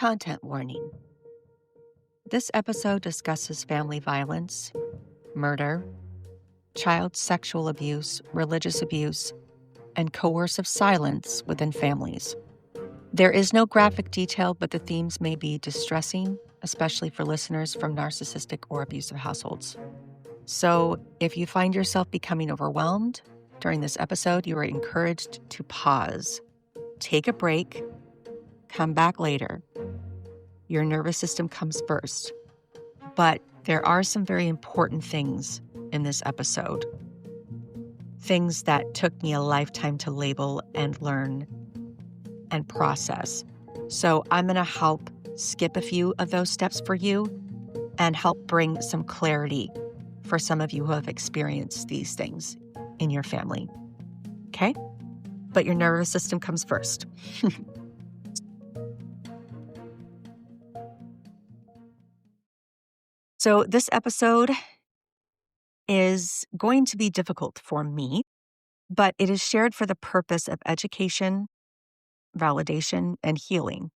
Content warning. This episode discusses family violence, murder, child sexual abuse, religious abuse, and coercive silence within families. There is no graphic detail, but the themes may be distressing, especially for listeners from narcissistic or abusive households. So, if you find yourself becoming overwhelmed during this episode, you are encouraged to pause, take a break, come back later. Your nervous system comes first. But there are some very important things in this episode. Things that took me a lifetime to label and learn and process. So I'm going to help skip a few of those steps for you and help bring some clarity for some of you who have experienced these things in your family. Okay? But your nervous system comes first. So this episode is going to be difficult for me, but it is shared for the purpose of education, validation, and healing,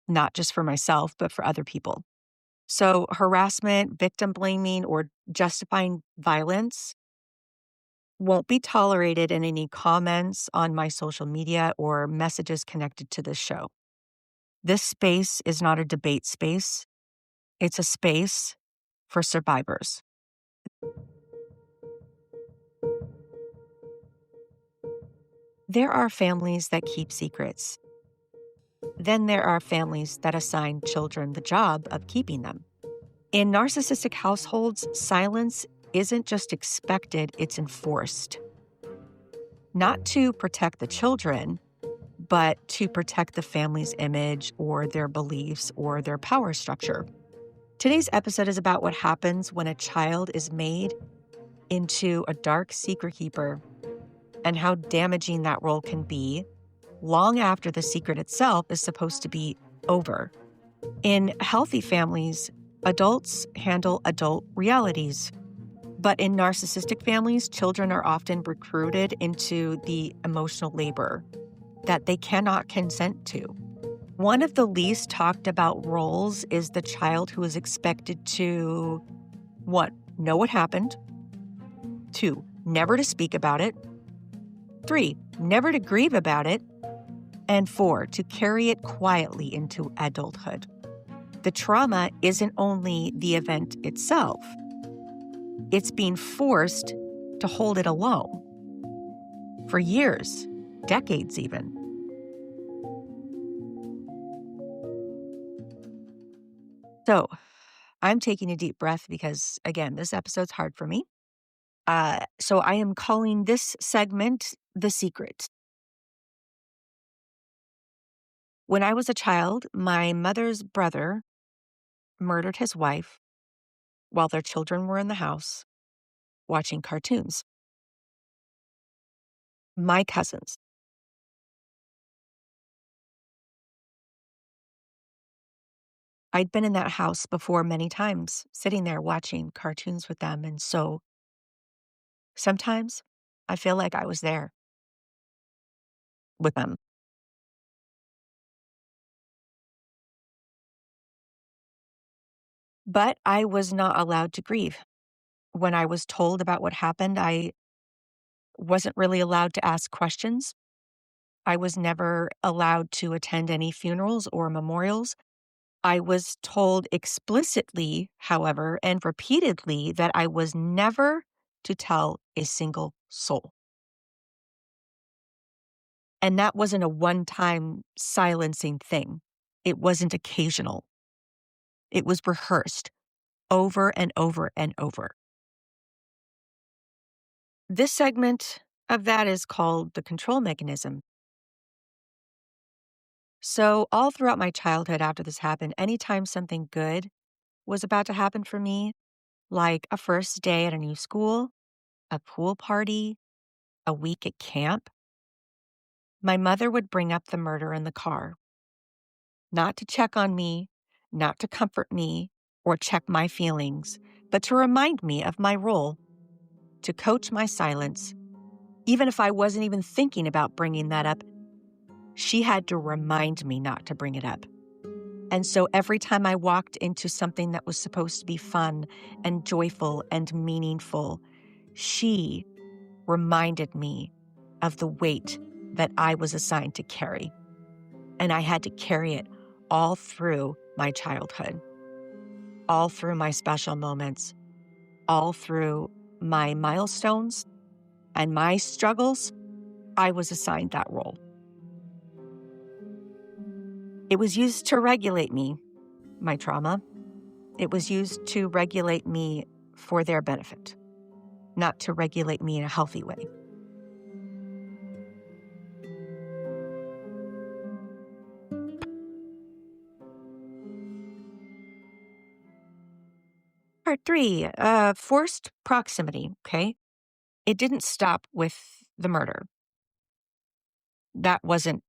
not just for myself, but for other people. So harassment, victim blaming, or justifying violence won't be tolerated in any comments on my social media or messages connected to this show. This space is not a debate space. It's a space for survivors. There are families that keep secrets. Then there are families that assign children the job of keeping them. In narcissistic households, silence isn't just expected, it's enforced. Not to protect the children, but to protect the family's image or their beliefs or their power structure. Today's episode is about what happens when a child is made into a dark secret keeper and how damaging that role can be long after the secret itself is supposed to be over. In healthy families, adults handle adult realities. But in narcissistic families, children are often recruited into the emotional labor that they cannot consent to. One of the least talked about roles is the child who is expected to, 1, know what happened, 2, never to speak about it, 3, never to grieve about it, and 4, to carry it quietly into adulthood. The trauma isn't only the event itself, it's being forced to hold it alone for years, decades even. So I'm taking a deep breath because, again, this episode's hard for me. So I am calling this segment The Secret. When I was a child, my mother's brother murdered his wife while their children were in the house watching cartoons. My cousins. I'd been in that house before many times, sitting there watching cartoons with them. And so sometimes I feel like I was there with them. But I was not allowed to grieve. When I was told about what happened, I wasn't really allowed to ask questions. I was never allowed to attend any funerals or memorials. I was told explicitly, however, and repeatedly that I was never to tell a single soul. And that wasn't a one-time silencing thing. It wasn't occasional. It was rehearsed over and over and over. This segment of that is called the control mechanism. So all throughout my childhood after this happened, anytime something good was about to happen for me, like a first day at a new school, a pool party, a week at camp, my mother would bring up the murder in the car. Not to check on me, not to comfort me, or check my feelings, but to remind me of my role, to coach my silence. Even if I wasn't even thinking about bringing that up, she had to remind me not to bring it up. And so every time I walked into something that was supposed to be fun and joyful and meaningful, she reminded me of the weight that I was assigned to carry. And I had to carry it all through my childhood, all through my special moments, all through my milestones and my struggles. I was assigned that role. It was used to regulate me, my trauma. It was used to regulate me for their benefit, not to regulate me in a healthy way. Part 3, forced proximity, okay? It didn't stop with the murder. That wasn't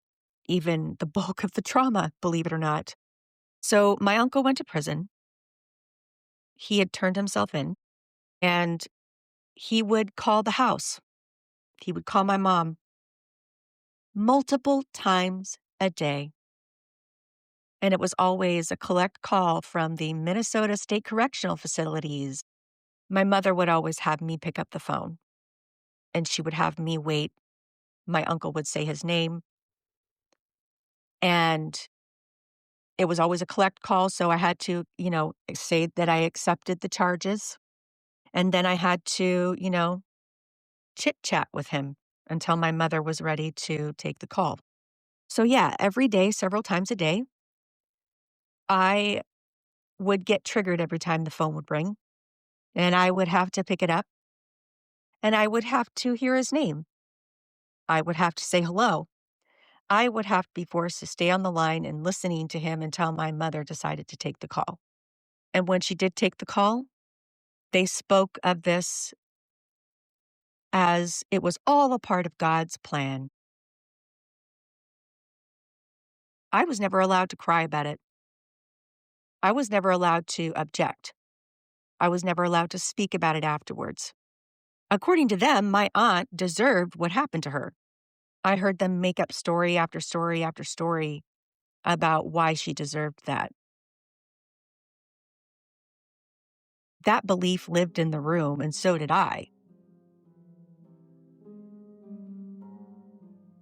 even the bulk of the trauma, believe it or not. So my uncle went to prison. He had turned himself in, and he would call the house. He would call my mom multiple times a day. And it was always a collect call from the Minnesota State Correctional Facilities. My mother would always have me pick up the phone, and she would have me wait. My uncle would say his name, and it was always a collect call, so I had to, say that I accepted the charges. And then I had to, chit-chat with him until my mother was ready to take the call. So yeah, every day, several times a day, I would get triggered every time the phone would ring, and I would have to pick it up, and I would have to hear his name. I would have to say hello. I would have to be forced to stay on the line and listening to him until my mother decided to take the call. And when she did take the call, they spoke of this as it was all a part of God's plan. I was never allowed to cry about it. I was never allowed to object. I was never allowed to speak about it afterwards. According to them, my aunt deserved what happened to her. I heard them make up story after story after story about why she deserved that. That belief lived in the room, and so did I.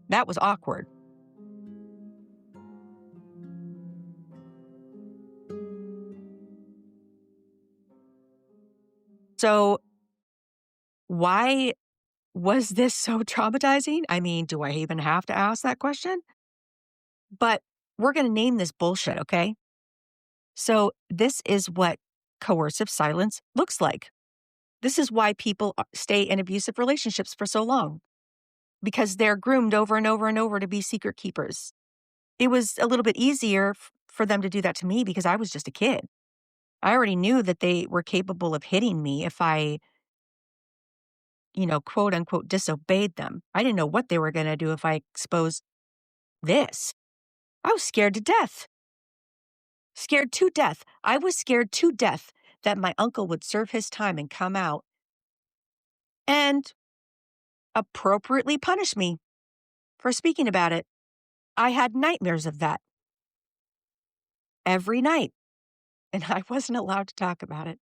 That was awkward. So, why was this so traumatizing? I mean, do I even have to ask that question? But we're going to name this bullshit, okay? So, this is what coercive silence looks like. This is why people stay in abusive relationships for so long, because they're groomed over and over and over to be secret keepers. It was a little bit easier for them to do that to me because I was just a kid. I already knew that they were capable of hitting me if I, quote unquote, disobeyed them. I didn't know what they were going to do if I exposed this. I was scared to death. Scared to death. I was scared to death that my uncle would serve his time and come out and appropriately punish me for speaking about it. I had nightmares of that every night, and I wasn't allowed to talk about it.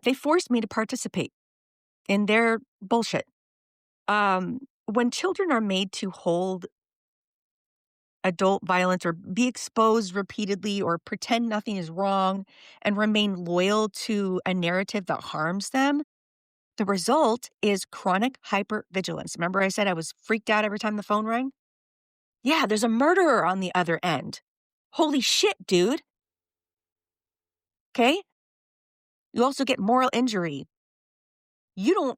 They forced me to participate in their bullshit. When children are made to hold adult violence or be exposed repeatedly or pretend nothing is wrong and remain loyal to a narrative that harms them, the result is chronic hypervigilance. Remember I said I was freaked out every time the phone rang? Yeah, there's a murderer on the other end. Holy shit, dude. Okay? You also get moral injury. You're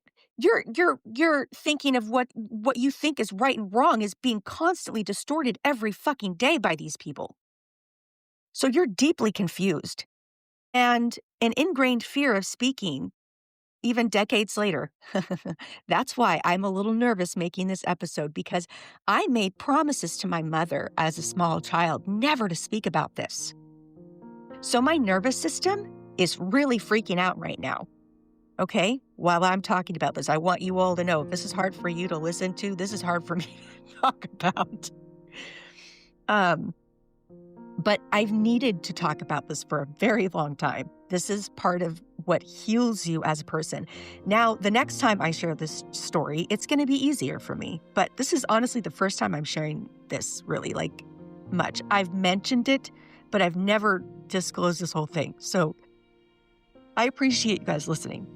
thinking of what you think is right and wrong is being constantly distorted every fucking day by these people. So you're deeply confused. And an ingrained fear of speaking, even decades later. That's why I'm a little nervous making this episode, because I made promises to my mother as a small child never to speak about this. So my nervous system is really freaking out right now. Okay? While I'm talking about this, I want you all to know if this is hard for you to listen to, this is hard for me to talk about. But I've needed to talk about this for a very long time. This is part of what heals you as a person. Now, the next time I share this story, it's going to be easier for me. But this is honestly the first time I'm sharing this really, like, much. I've mentioned it, but I've never disclosed this whole thing. So I appreciate you guys listening.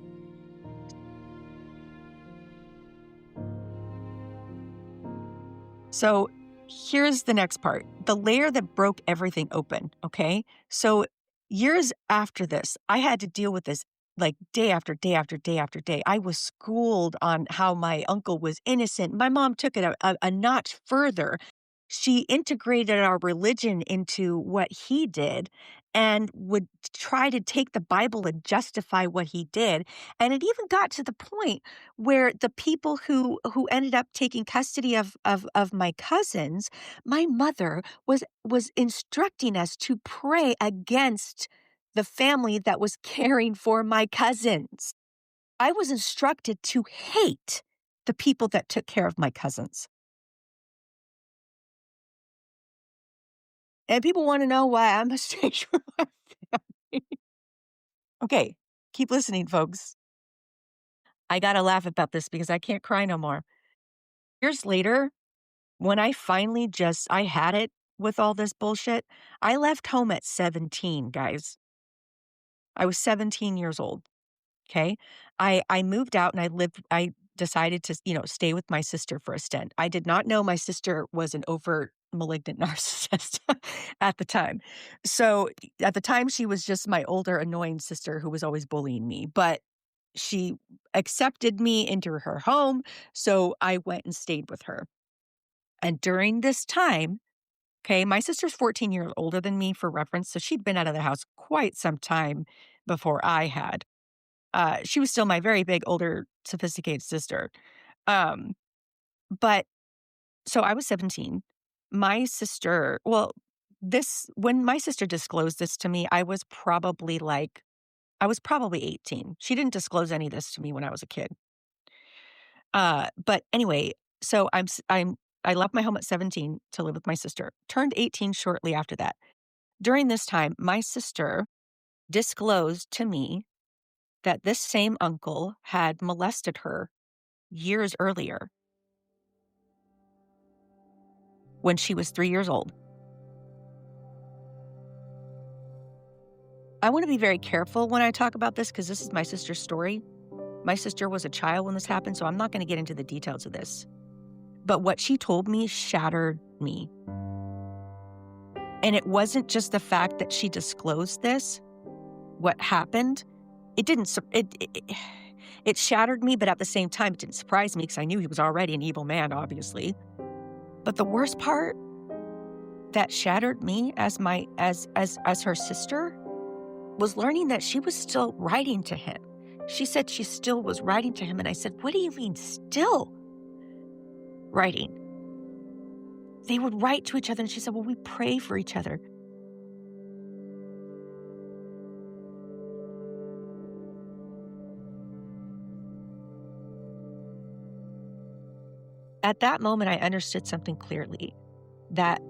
So here's the next part, the layer that broke everything open, okay? So years after this, I had to deal with this like day after day after day after day. I was schooled on how my uncle was innocent. My mom took it a notch further. She integrated our religion into what he did and would try to take the Bible and justify what he did. And it even got to the point where the people who ended up taking custody of my cousins, my mother was instructing us to pray against the family that was caring for my cousins. I was instructed to hate the people that took care of my cousins. And people want to know why I'm estranged from my family. Okay, keep listening, folks. I got to laugh about this because I can't cry no more. Years later, when I finally I had it with all this bullshit, I left home at 17, guys. I was 17 years old. Okay. I moved out and I decided to, stay with my sister for a stint. I did not know my sister was an overt malignant narcissist at the time. So at the time, she was just my older, annoying sister who was always bullying me. But she accepted me into her home. So I went and stayed with her. And during this time, okay, my sister's 14 years older than me for reference. So she'd been out of the house quite some time before I had. She was still my very big, older, sophisticated sister. Um, but so I was 17. My sister, when my sister disclosed this to me, I was probably 18. She didn't disclose any of this to me when I was a kid. But anyway, so I left my home at 17 to live with my sister, turned 18 shortly after that. During this time, my sister disclosed to me that this same uncle had molested her years earlier when she was 3 years old. I want to be very careful when I talk about this because this is my sister's story. My sister was a child when this happened, so I'm not going to get into the details of this. But what she told me shattered me. And it wasn't just the fact that she disclosed this, what happened. It shattered me, but at the same time, it didn't surprise me because I knew he was already an evil man, obviously. But the worst part that shattered me as her sister was learning that she was still writing to him. She said she still was writing to him, and I said, "What do you mean still writing?" They would write to each other, and she said, "Well, we pray for each other." At that moment, I understood something clearly, that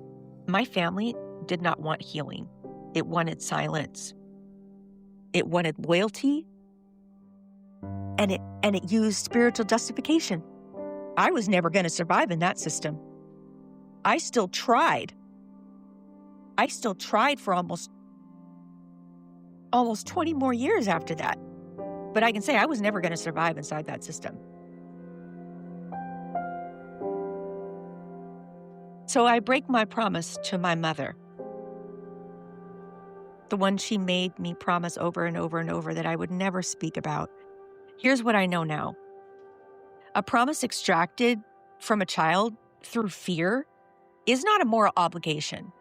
my family did not want healing. It wanted silence. It wanted loyalty, and it used spiritual justification. I was never going to survive in that system. I still tried. I still tried for almost 20 more years after that. But I can say I was never going to survive inside that system. So I break my promise to my mother, the one she made me promise over and over and over that I would never speak about. Here's what I know now. A promise extracted from a child through fear is not a moral obligation.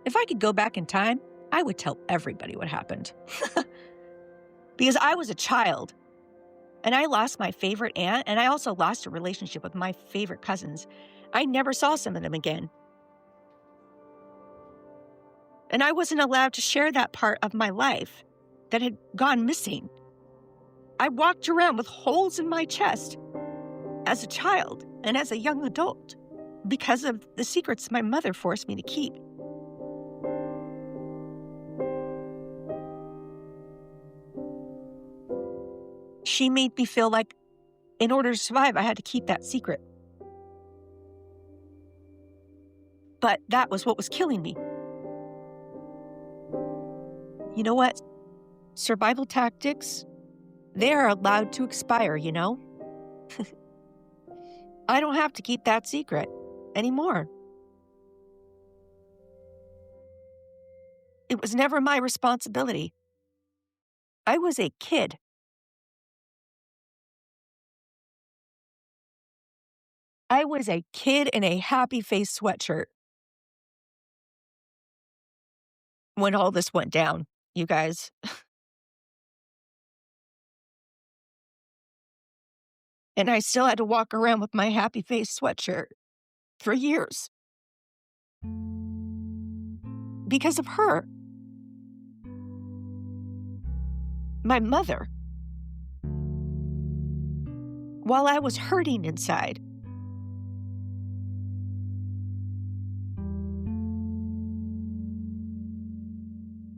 If I could go back in time, I would tell everybody what happened. Because I was a child, and I lost my favorite aunt, and I also lost a relationship with my favorite cousins. I never saw some of them again. And I wasn't allowed to share that part of my life that had gone missing. I walked around with holes in my chest as a child and as a young adult because of the secrets my mother forced me to keep. She made me feel like in order to survive, I had to keep that secret. But that was what was killing me. You know what? Survival tactics, they are allowed to expire, you know? I don't have to keep that secret anymore. It was never my responsibility. I was a kid. I was a kid in a happy face sweatshirt when all this went down, you guys. And I still had to walk around with my happy face sweatshirt for years because of her. My mother. While I was hurting inside.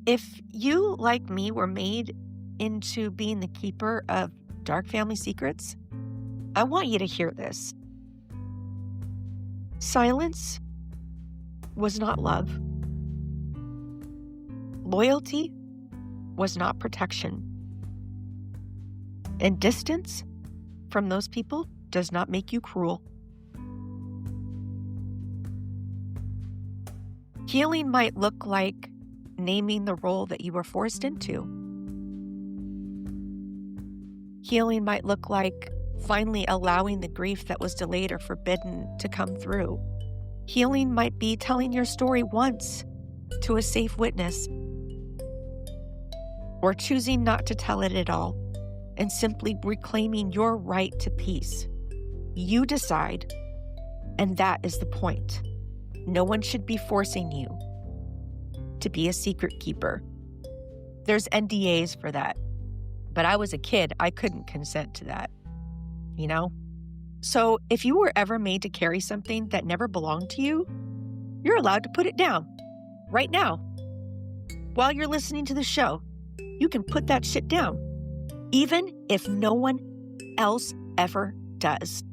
If you, like me, were made into being the keeper of dark family secrets, I want you to hear this. Silence was not love. Loyalty was not protection. And distance from those people does not make you cruel. Healing might look like naming the role that you were forced into. Healing might look like finally allowing the grief that was delayed or forbidden to come through. Healing might be telling your story once to a safe witness, or choosing not to tell it at all and simply reclaiming your right to peace. You decide, and that is the point. No one should be forcing you to be a secret keeper. There's NDAs for that. But I was a kid, I couldn't consent to that, you know? So if you were ever made to carry something that never belonged to you, you're allowed to put it down right now. While you're listening to the show, you can put that shit down, even if no one else ever does.